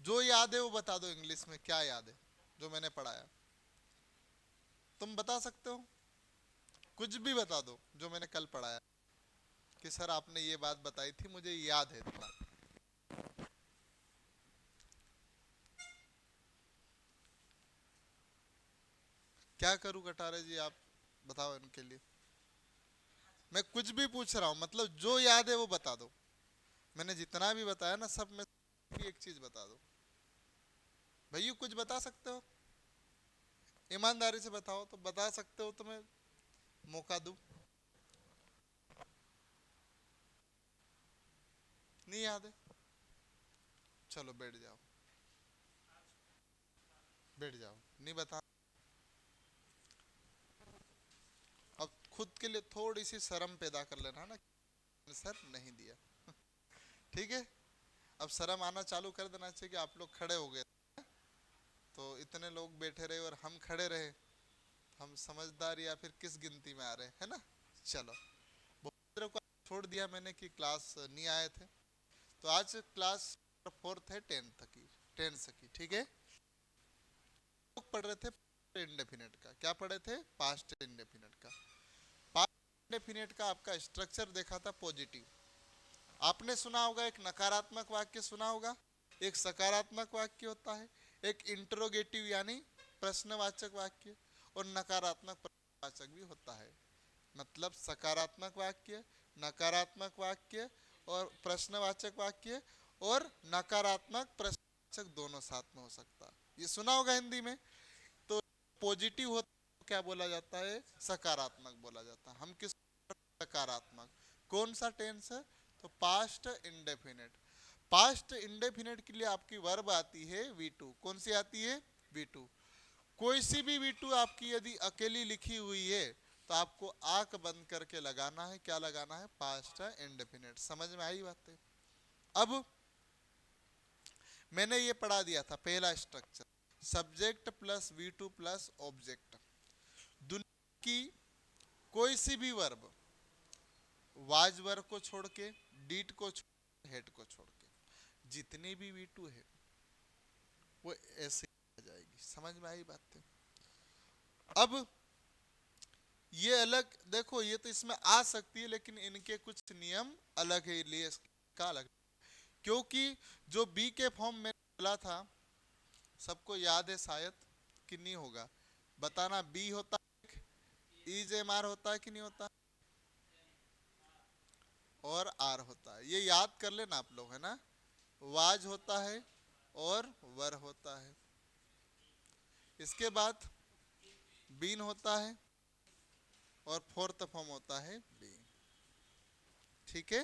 जो याद है वो बता दो इंग्लिश में, क्या याद है जो मैंने पढ़ाया? तुम बता सकते हो, कुछ भी बता दो जो मैंने कल पढ़ाया कि सर आपने ये बात बताई थी, मुझे याद है इतना। क्या करूं कटारे जी, आप बताओ इनके लिए। मैं कुछ भी पूछ रहा हूँ, मतलब जो याद है वो बता दो। मैंने जितना भी बताया ना, सब में की एक चीज बता दो। भैया कुछ बता सकते हो, ईमानदारी से बताओ, तो बता सकते हो तो मैं मौका दूं। नहीं याद है? चलो बैठ जाओ, बैठ जाओ। नहीं बता। अब खुद के लिए थोड़ी सी शर्म पैदा कर लेना ना, सर नहीं दिया। ठीक है, अब शर्म आना चालू कर देना चाहिए कि आप लोग खड़े हो गए, तो इतने लोग बैठे रहे और हम खड़े रहे, हम समझदार या फिर किस गिनती में आ रहे हैं ना। चलो, बहुत देर को छोड़ दिया मैंने कि क्लास नहीं आए थे, तो आज क्लास फोर्थ है टेंथ की, टेंथ की, ठीक है। लोग पढ़ रहे थे इंडेफिनेट का, क्या पढ़े थे? पास्ट इंडेफिनेट का। पास्ट इंडेफिनेट का आपका स्ट्रक्चर देखा था पॉजिटिव। आपने सुना होगा एक नकारात्मक वाक्य सुना होगा, एक सकारात्मक वाक्य होता है, एक इंटरोगेटिव यानी प्रश्नवाचक वाक्य, और नकारात्मक प्रश्नवाचक भी होता है। मतलब सकारात्मक वाक्य, नकारात्मक वाक्य और प्रश्नवाचक वाक्य, और नकारात्मक प्रश्नवाचक दोनों साथ में हो सकता है, ये सुना होगा हिंदी में। तो पॉजिटिव होता है क्या बोला जाता है? सकारात्मक बोला जाता है। हम किस सकारात्मक, कौन सा टेंस है? तो पास्ट इंडेफिनेट। पास्ट इंडेफिनेट के लिए आपकी वर्ब आती है वी टू। कौन सी आती है? V two. कोई सी भी वी टू आपकी यदि अकेली लिखी हुई है तो आपको आंख बंद करके लगाना है, क्या लगाना है? Past indefinite. समझ में आई बात है? अब मैंने ये पढ़ा दिया था पहला structure, subject plus V two plus object. दुनिया की कोई सी भी वर्ब वाज वर्ब को छोड़ के, डीट को छोड़, हेड को छोड़ के, जितनी भी वी टू है वो ऐसे आ जाएगी। समझ में आई बात है? अब ये अलग देखो, ये तो इसमें आ सकती है लेकिन इनके कुछ नियम अलग है, लिए इसका अलग। क्योंकि जो बी के फॉर्म में बोला था, सबको याद है शायद कि नहीं होगा, बताना। बी होता है, इज एम आर होता है कि नहीं होता, और आर होता है, ये याद कर लेना आप लोग, है ना। वाज होता है और वर होता है। इसके बाद बीन होता है और फोर्थ फॉर्म होता है बी। ठीक है,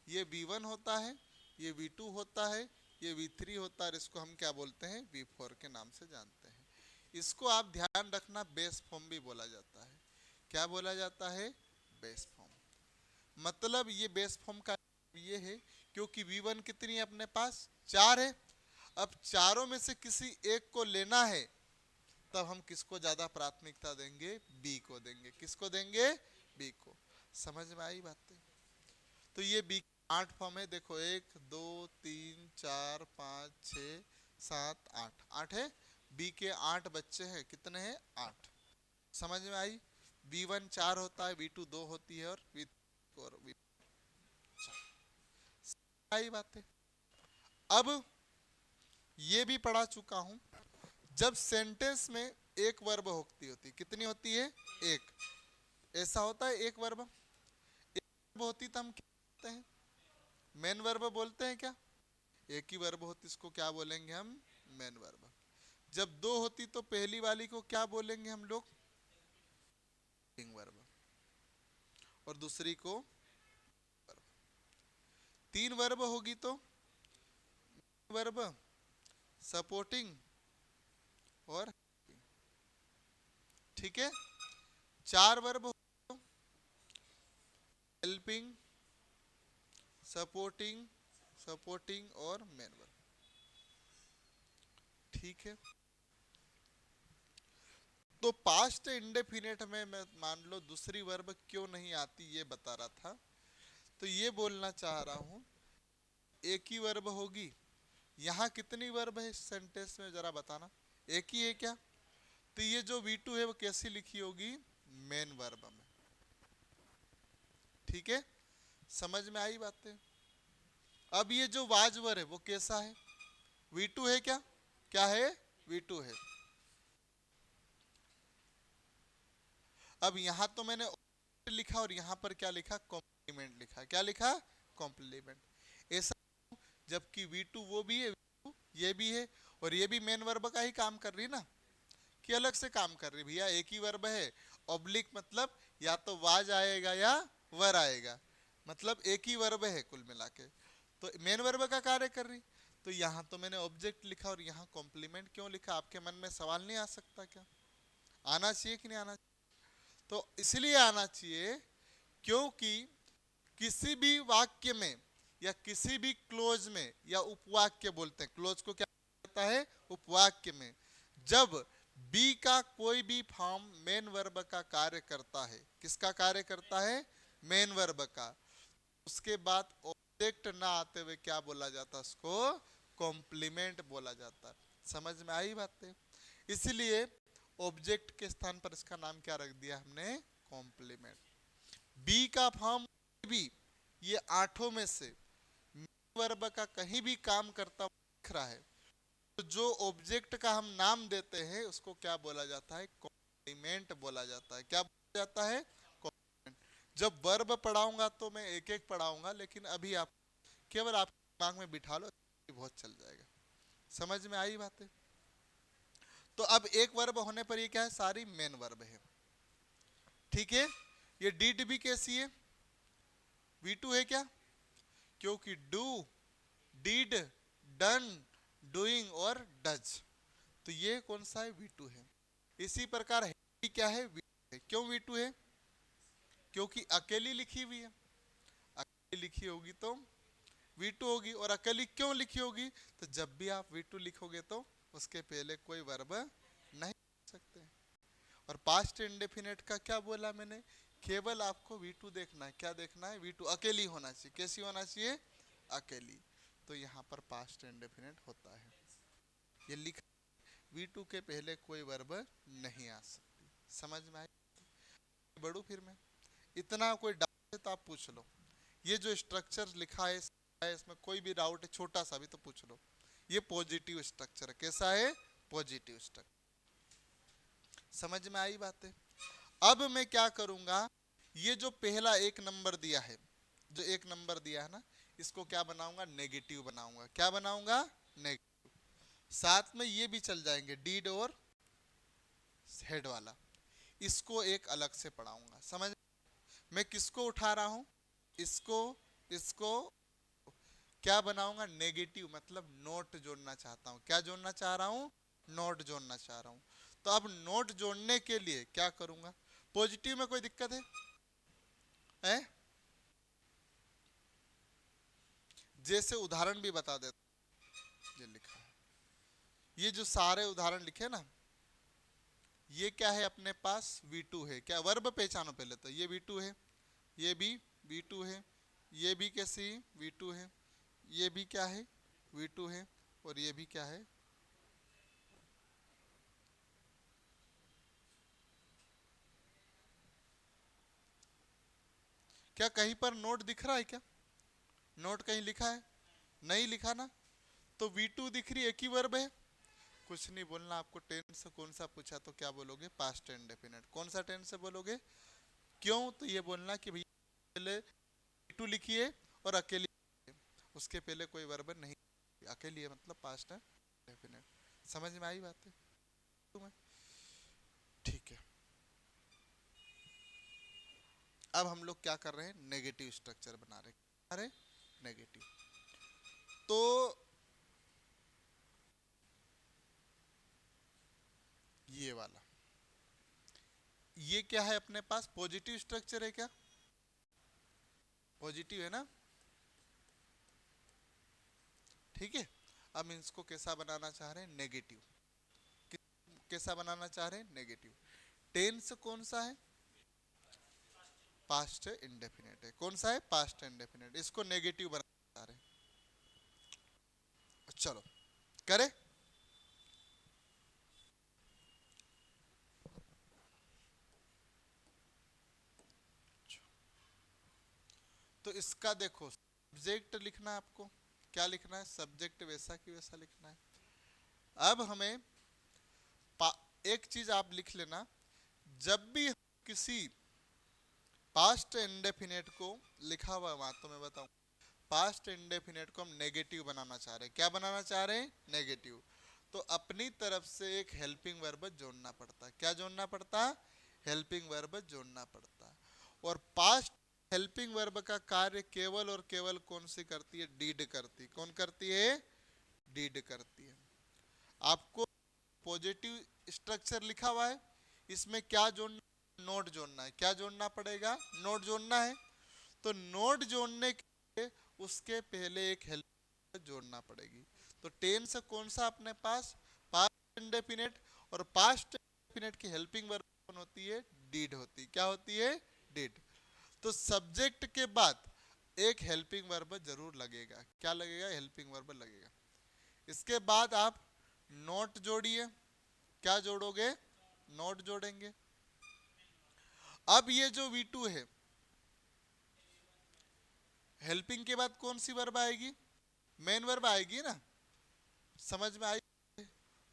ये V1 होता है, ये V2 होता है, ये V3 होता है, और इसको हम क्या बोलते हैं? V4 के नाम से जानते हैं। इसको आप ध्यान रखना, बेस फॉर्म भी बोला जाता है। क्या बोला जाता है? Base form. मतलब ये बेस फॉर्म का ये है, क्योंकि V1 कितनी है अपने पास? 4 है। अब चारों में से किसी एक को लेना है, तब हम किसको ज्यादा प्राथमिकता देंगे? बी को देंगे। किसको देंगे? बी को। समझ में आई बात? तो ये बी 8 फॉर्म है, देखो 1 2 3 4 5 6 7 8, 8 है। बी के 8 बच्चे हैं, कितने हैं? 8। समझ में आई? V1 4 होता है, V2 2 होती है, और V और V आई बात है। अब ये भी पढ़ा चुका हूं, जब सेंटेंस में एक वर्ब होती कितनी होती है? एक। ऐसा होता है एक वर्ब, एक वर्ब होती तो हम क्या बोलते हैं? मेन वर्ब बोलते हैं क्या? एक ही वर्ब होती इसको क्या बोलेंगे हम? Main verb. जब दो होती तो पहली वाली को क्या बोलेंगे हम लोग? Helping verb. और दूसरी को वर्ब। तीन वर्ब होगी तो वर्ब, सपोर्टिंग और हेल्पिंग। ठीक है। चार वर्ब हो तो हेल्पिंग, सपोर्टिंग, सपोर्टिंग और मेन वर्ब। ठीक है। तो पास्ट इंडेफिनेट में मैं मान लो दूसरी वर्ब क्यों नहीं आती ये बता रहा था। तो ये बोलना चाह रहा हूं, एक ही वर्ब होगी यहाँ कितनी वर्ब है इस सेंटेंस में जरा बताना, एक ही है क्या? तो ये जो V2 है वो कैसी लिखी होगी? मेन वर्ब में। ठीक है, समझ में आई बातें? अब ये जो वाज वर्ब है वो कैसा है? V2 है क्या? क्या है? V2 है। अब यहां तो मैंने लिखा और यहां पर क्या लिखा? कॉम्प्लीमेंट लिखा। क्या लिखा? कॉम्प्लीमेंट। ऐसा जबकि V2 वो भी है, V2 ये भी है, और ये भी मेन वर्ब का ही काम कर रही ना, कि अलग से काम कर रही? भैया एक ही वर्ब है, ऑब्लिक मतलब या तो वाज आएगा या वर आएगा, मतलब एक ही वर्ब है कुल मिला के, तो मेन वर्ब का कार्य कर रही। तो यहाँ तो मैंने ऑब्जेक्ट लिखा और यहाँ कॉम्प्लीमेंट क्यों लिखा? आपके मन में सवाल नहीं आ सकता क्या? आना चाहिए कि नहीं आना चाहिए? तो इसलिए आना चाहिए क्योंकि किसी भी वाक्य में या किसी भी क्लोज में, या उपवाक्य बोलते हैं, क्लोज को क्या कहता है? उपवाक्य में, जब बी का कोई भी फॉर्म मेन वर्ब का कार्य करता है, किसका कार्य करता है? मेन वर्ब का, उसके बाद ऑब्जेक्ट ना आते हुए क्या बोला जाता है? उसको कॉम्प्लीमेंट बोला जाता है। समझ में आई बातें? इसलिए ऑब्जेक्ट के स्थान पर इसका नाम क्या रख दिया हमने? कॉम्प्लीमेंट। बी का फॉर्म भी, ये आठों में से वर्ब का कहीं भी काम करता दिख रहा है, तो जो ऑब्जेक्ट का हम नाम देते हैं उसको क्या बोला जाता है? कॉम्प्लीमेंट बोला जाता है। क्या बोला जाता है? कॉम्प्लीमेंट। जब वर्ब पढ़ाऊंगा तो मैं एक एक पढ़ाऊंगा, लेकिन अभी आप केवल आप दिमाग में बिठा लो, बहुत चल जाएगा। समझ में आई बातें? तो अब एक वर्ब होने पर ये क्या है? सारी मेन वर्ब है। ठीक है, ये डिड भी कैसी है? V2 है क्या? क्योंकि डू, डिड, डन, डूइंग और डज, तो ये कौन सा है? V2 है। इसी प्रकार है क्या है? V2 है। क्यों V2 है? क्योंकि अकेली लिखी हुई है, अकेली लिखी होगी तो V2 होगी। और अकेली क्यों लिखी होगी? तो जब भी आप V2 लिखोगे तो उसके पहले कोई वर्ब नहीं लिख सकते। और पास्ट इंडेफिनेट का क्या बोला मैंने? केवल आपको V2 देखना है। क्या देखना है? V2 अकेली होना चाहिए। कैसी होना चाहिए? अकेली। तो यहाँ पर पास्ट इंडेफिनेट होता है, ये लिखा V2 के पहले कोई वर्ब नहीं आ सकती। समझ में आई? बढ़ू फिर मैं, इतना कोई डाउट है तो आप पूछ लो। ये जो स्ट्रक्चर लिखा है इसमें कोई भी डाउट है छोटा सा भी तो पूछ लो। ये पॉजिटिव स्ट्रक्चर है। कैसा है? Positive structure. समझ में आई बातें? अब मैं क्या करूंगा, ये जो पहला एक नंबर दिया है, जो एक नंबर दिया है ना, इसको क्या बनाऊंगा? नेगेटिव बनाऊंगा। क्या बनाऊंगा? नेगेटिव। साथ में ये भी चल जाएंगे, डीड और हेड वाला, इसको एक अलग से पढ़ाऊंगा। समझ? मैं किसको उठा रहा हूं? इसको, इसको क्या बनाऊंगा? नेगेटिव, मतलब नोट जोड़ना चाहता हूं। क्या जोड़ना चाह रहा हूं? नोट जोड़ना चाह रहा हूं। तो अब नोट जोड़ने के लिए क्या करूंगा? पॉजिटिव में कोई दिक्कत है? हैं? जैसे उदाहरण भी बता देता, ये लिखा है, ये जो सारे उदाहरण लिखे ना, ये क्या है अपने पास? V2 है। क्या वर्ब पहचानो पहले तो, ये V2 है, ये भी V2 है, ये भी कैसी? V2 है, ये भी क्या है? V2 है, और ये भी क्या है? क्या कहीं पर नोट दिख रहा है क्या? नोट कहीं लिखा है? नहीं लिखा ना। तो V2 दिख रही, एक ही वर्ब है। कुछ नहीं बोलना आपको। टेंस कौन सा पूछा तो क्या बोलोगे? Past indefinite. कौन सा टेंस से बोलोगे? क्यों? तो ये बोलना कि भैया पहले V2 लिखिए और अकेली, उसके पहले कोई वर्ब नहीं, अकेली है मतलब पास्ट इंडेफिनिट। समझ में आई बात है तुम्हें? ठीक है, अब हम लोग क्या कर रहे हैं? नेगेटिव स्ट्रक्चर बना रहे हैं। अरे नेगेटिव, तो ये वाला, ये क्या है अपने पास? पॉजिटिव स्ट्रक्चर है क्या? पॉजिटिव है ना? ठीक है, अब इसको कैसा बनाना चाह रहे हैं? नेगेटिव। कैसा बनाना चाह रहे हैं? नेगेटिव। टेंस कौन सा है? पास्ट इंडेफिनिट है। कौन सा है? Past indefinite. इसको नेगेटिव बनाना चाह रहे हैं। चलो करे। तो इसका देखो सब्जेक्ट लिखना है आपको, क्या लिखना है, सब्जेक्ट वैसा की वैसा लिखना है। अब हमें एक चीज आप लिख लेना, जब भी किसी पास्ट इंडेफिनेट को लिखा हुआ वहां तो मैं बताऊं, पास्ट इंडेफिनेट को हम नेगेटिव बनाना चाह रहे हैं, क्या बनाना चाह रहे हैं, नेगेटिव। तो अपनी तरफ से एक हेल्पिंग वर्ब जोड़ना पड़ता है, क्या जोड़ना पड़ता है, हेल्पिंग वर्ब जोड़ना पड़ता है। और पास्ट हेल्पिंग वर्ब का कार्य केवल और केवल कौन सी करती है, डीड करती, कौन करती है, डीड करती है। आपको पॉजिटिव स्ट्रक्चर लिखा हुआ है, इसमें क्या जोड़ना, नोट जोड़ना है, क्या जोड़ना पड़ेगा, नोट जोड़ना है। तो नोट जोड़ने के लिए उसके पहले एक हेल्प जोड़ना पड़ेगी। तो टेंस कौन सा अपने पास, पास्ट इंडेफिनेट, और पास्ट इंडेफिनेट की हेल्पिंग वर्ब कौन होती है, डीड होती, क्या होती है, डीड। तो सब्जेक्ट के बाद एक हेल्पिंग वर्ब जरूर लगेगा, क्या लगेगा, हेल्पिंग वर्ब लगेगा। इसके बाद आप नोट जोड़िए, क्या जोड़ोगे, नोट जोड़ेंगे। अब ये जो V2 है, हेल्पिंग के बाद कौन सी वर्ब आएगी, मेन वर्ब आएगी ना, समझ में आई।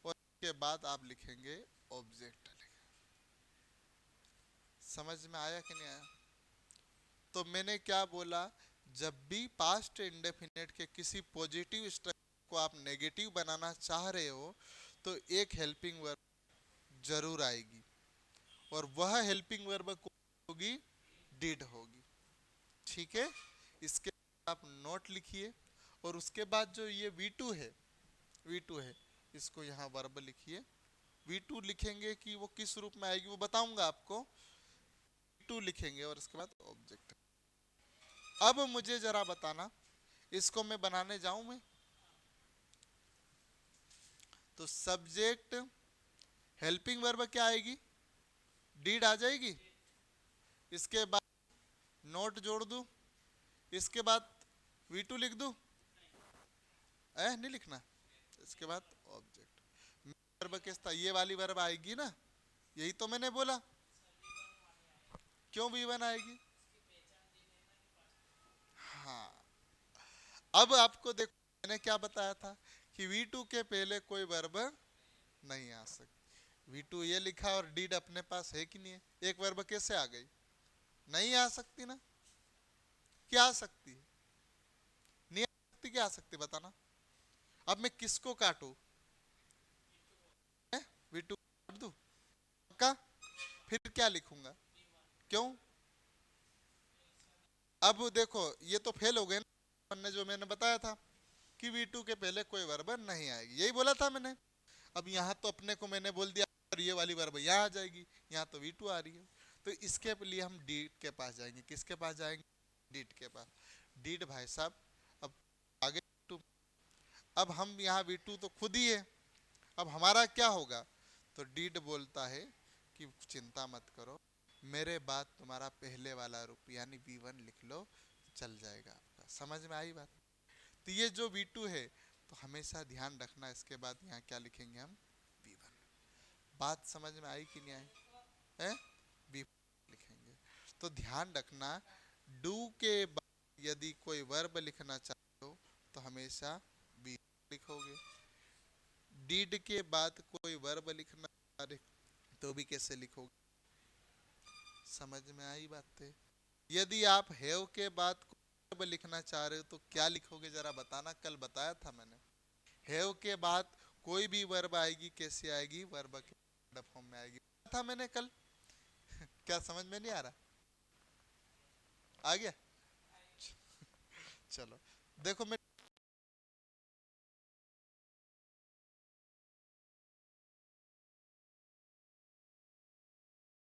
और इसके बाद आप लिखेंगे ऑब्जेक्ट, समझ में आया कि नहीं आया। तो मैंने क्या बोला, जब भी पास्ट इंडेफिनेट के किसी पॉजिटिव स्ट्रक्चर को आप नेगेटिव बनाना चाह रहे हो तो एक हेल्पिंग वर्ब जरूर आएगी, और वह हेल्पिंग वर्ब कौन होगी, डिड होगी, ठीक है। इसके बाद आप नोट लिखिए, और उसके बाद जो ये V2 है, V2 है, इसको यहाँ वर्ब लिखिए। V2 लिखेंगे कि वो किस रूप में आएगी वो बताऊंगा आपको, V2 लिखेंगे और इसके बाद ऑब्जेक्ट। अब मुझे जरा बताना, इसको मैं बनाने जाऊं मैं, तो सब्जेक्ट हेल्पिंग वर्ब क्या आएगी, डीड आ जाएगी। इसके बाद नोट जोड़ दूं, इसके बाद V2 लिख दूं, नहीं लिखना। इसके बाद ऑब्जेक्ट, वर्ब किस था, ये वाली वर्ब आएगी ना, यही तो मैंने बोला। क्यों V1 आएगी, हाँ। अब आपको देखो मैंने क्या बताया था कि V2 के पहले कोई वर्ब नहीं आ सकती। V2 ये लिखा और डीड अपने पास है कि नहीं है, एक वर्ब कैसे आ गई, नहीं आ सकती ना, क्या आ सकती है, नहीं आ सकती, क्या आ सकती बताना। अब मैं किसको काटू, V2 काट दूं का, फिर क्या लिखूंगा, क्यों। अब देखो ये तो फेल हो गए ना, ने जो मैंने बताया था कि V2 के पहले कोई वर्ब नहीं आएगी, यही बोला था मैंने। अब यहाँ तो अपने को मैंने बोल दिया और ये वाली वर्ब यहाँ आ जाएगी, यहाँ तो V2 आ रही है। तो इसके लिए हम डीड के पास जाएंगे, किसके पास जाएंगे, डीड के पास। डीड भाई साहब, अब आगे V2, अब हम यहाँ V2 तो खुद ही है, अब हमारा क्या होगा। तो डीड बोलता है कि चिंता मत करो, मेरे बाद तुम्हारा पहले वाला रूप यानी V1 लिख लो, चल जाएगा आपका, समझ में आई बात। तो ये जो V2 है, तो हमेशा ध्यान रखना, इसके बाद यहाँ क्या लिखेंगे हम, V1। बात समझ में आई कि नहीं आई है, V1 लिखेंगे। तो ध्यान रखना, डू के बाद यदि कोई वर्ब लिखना चाहते हो तो हमेशा V1 लिखोगे। डीड के बाद कोई वर्ब लिखना चाह रहे तो भी कैसे लिखोगे, समझ में आई बात है। यदि आप हैव के बाद वर्ब लिखना चाह रहे हो तो क्या लिखोगे जरा बताना, कल बताया था मैंने। हैव के बाद कोई भी वर्ब आएगी कैसे आएगी, वर्ब के फॉर्म में आएगी, था मैंने कल। क्या समझ में नहीं आ रहा, आ गया। चलो देखो मैं